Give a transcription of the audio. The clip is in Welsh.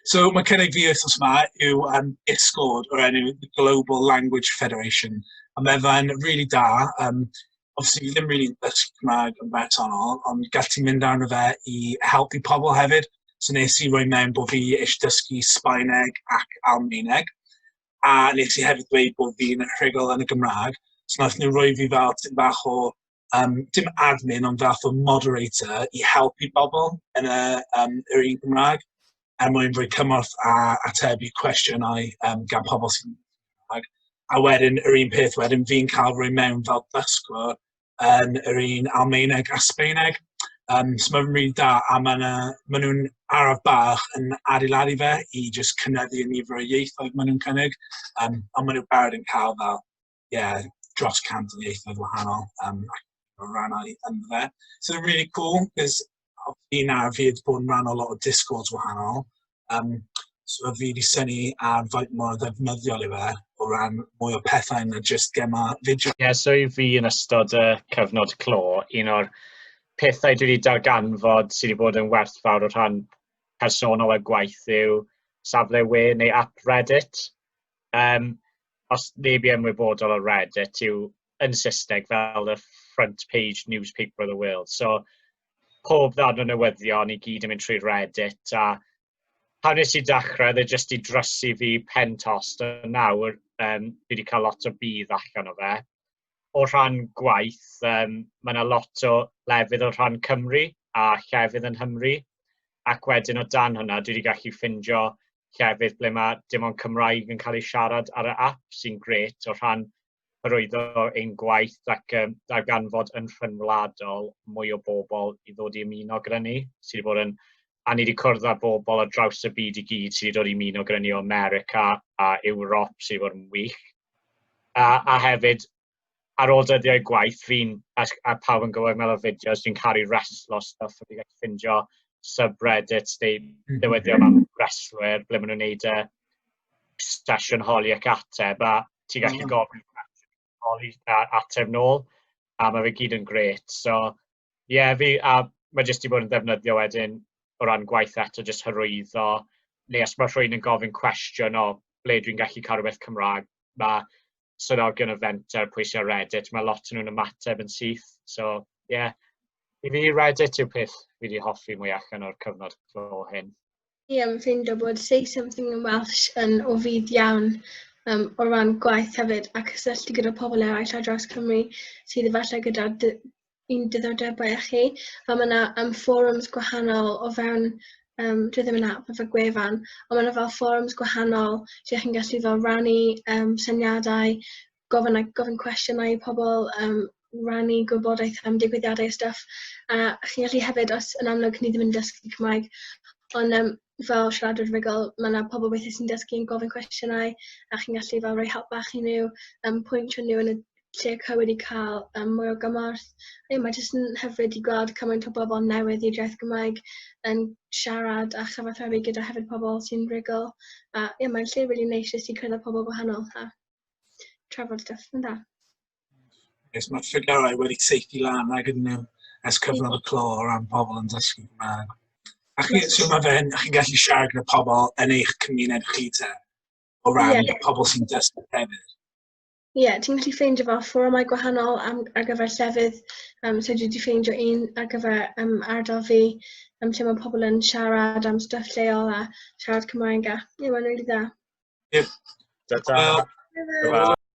So mae cynnig fi wythnos yma yw ystod o'r enw Global Language Federation. A mae fe'n really da. Obviously, fi ddim really dysgu Cymraeg yn bersonol, ond gall ti mynd arno fe i helpu pobl hefyd. So nes i roi mewn bod fi eisiau dysgu Sbaeneg ac Almaeneg. A nes i hefyd dweud bod fi'n rhugl yn y Gymraeg. So nath nhw roi fi fel tym bach o, dim admin, ond fath o moderator i helpu bobl yn yr un Gymraeg. Mwyn rhoi cymorth a atebu cwestiynau gan pobl sy'n Gymraeg. A wedyn, yr un peth wedyn, fi'n cael rhoi mewn fel dysgwr yn yr un Almaeneg a Sbaeneg. So mae'n rili da, a maen nhw'n araf bach yn adeiladu fe i just cynyddu y nifer o ieithoedd maen nhw'n cynnig. Ond maen nhw'n barod yn cael fel, dros 100 o ieithoedd wahanol o rannau yn fe. So it's really cool, because fi nawr fi wedi bod yn rhan o lot o Discords wahanol. So fi wedi syni ar faint mor ddefnyddiol i fe o ran mwy o pethau na just gema fideo. So i fi yn ystod y cyfnod clo, un o'r pethau dwi wedi darganfod sydd wedi bod yn werthfawr o rhan personol y gwaith yw safle we neu app Reddit. Os neb i ymwybodol o Reddit yw yn Saesneg fel y front page newspaper of the world. So pob ddarn o newyddion i gyd yn mynd trwy Reddit, a pan nes i dechrau, dde jyst i drysu fi pen tost, a nawr fi wedi cael lot o bydd allan o fe. O rhan gwaith, mae yna lot o lefydd o rhan Cymru a llefydd yn Hymru, ac wedyn o dan hwnna, dwi wedi gallu ffindio llefydd ble mae dim ond Cymraeg yn cael ei siarad ar y app, sy'n gret o rhan hyrwyddo ein gwaith ac darganfod yn rhyngwladol mwy o bobl i ddod i ymuno gyda ni, sydd wedi bod yn, a ni wedi cwrdd â bobl ar draws y byd i gyd sydd wedi dod i ymuno gyda ni o America a Ewrop sydd wedi bod yn wych. A hefyd, ar ôl dyddiau gwaith, a pawb yn gwybod mewn o fideos, fi'n caru reslo stuff, a fi'n gallu ffindio subreddits newyddion am reslwyr, ble maen nhw'n gwneud sesiwn holi ac ateb, a ti'n gallu gofyn holi ateb nôl, a mae fe gyd yn gret. So, mae jyst i bod yn ddefnyddio wedyn o ran gwaith eto, jyst hyrwyddo, neu os mae rhywun yn gofyn cwestiwn o ble dwi'n gallu cael rhywbeth Cymraeg, mae swyddogion y Menter, pwysau Reddit, mae lot yn nhw'n ymateb yn syth. So, i fi Reddit yw peth fi wedi hoffi mwy allan o'r cyfnod clo hyn. Mae'n ffeindio bod Say Something in Welsh yn o fydd iawn o ran gwaith hefyd, a cysylltu gyda pobl eraill ar draws Cymru sydd efallai gyda un diddordebau â chi. A mae yna fforums gwahanol o fewn, dwi ddim yn app efo gwefan, ond mae yna fel fforums gwahanol lle chi'n gallu fel rannu syniadau, gofyn cwestiynau i pobl, rannu gwybodaeth am digwyddiadau a stuff. A chi'n gallu hefyd, os yn amlwg ni ddim yn dysgu Cymraeg, ond fel siaradwyr rhugl, mae yna pobl weithio sy'n dysgu yn gofyn cwestiynau, a chi'n gallu fel rhoi help bach i nhw, pwyntio nhw yn y lle cywir i cael mwy o gymorth. Mae jyst yn hyfryd i gweld cymaint o bobl newydd i'r iaith Gymraeg yn siarad a chyfathrebu gyda hefyd pobl sy'n rhugl. A mae'n lle rili neis jyst i cyrraedd pobl gwahanol a trafod stuff yn dda. Mae'r ffigurau wedi seithi lan ag yn ers cyfnod y clo o ran pobl yn dysgu Gymraeg. A chi'n gallu siarad gyda pobl yn eich cymuned chi te, o ran pobl sy'n dysgu hefyd. Ti'n gallu ffeindio fel fforwmau gwahanol ar gyfer llefydd, so dwi wedi ffeindio un ar gyfer ardal fi, lle mae pobl yn siarad am stuff leol a siarad Cymraeg a mae'n rili dda. Ta-ta.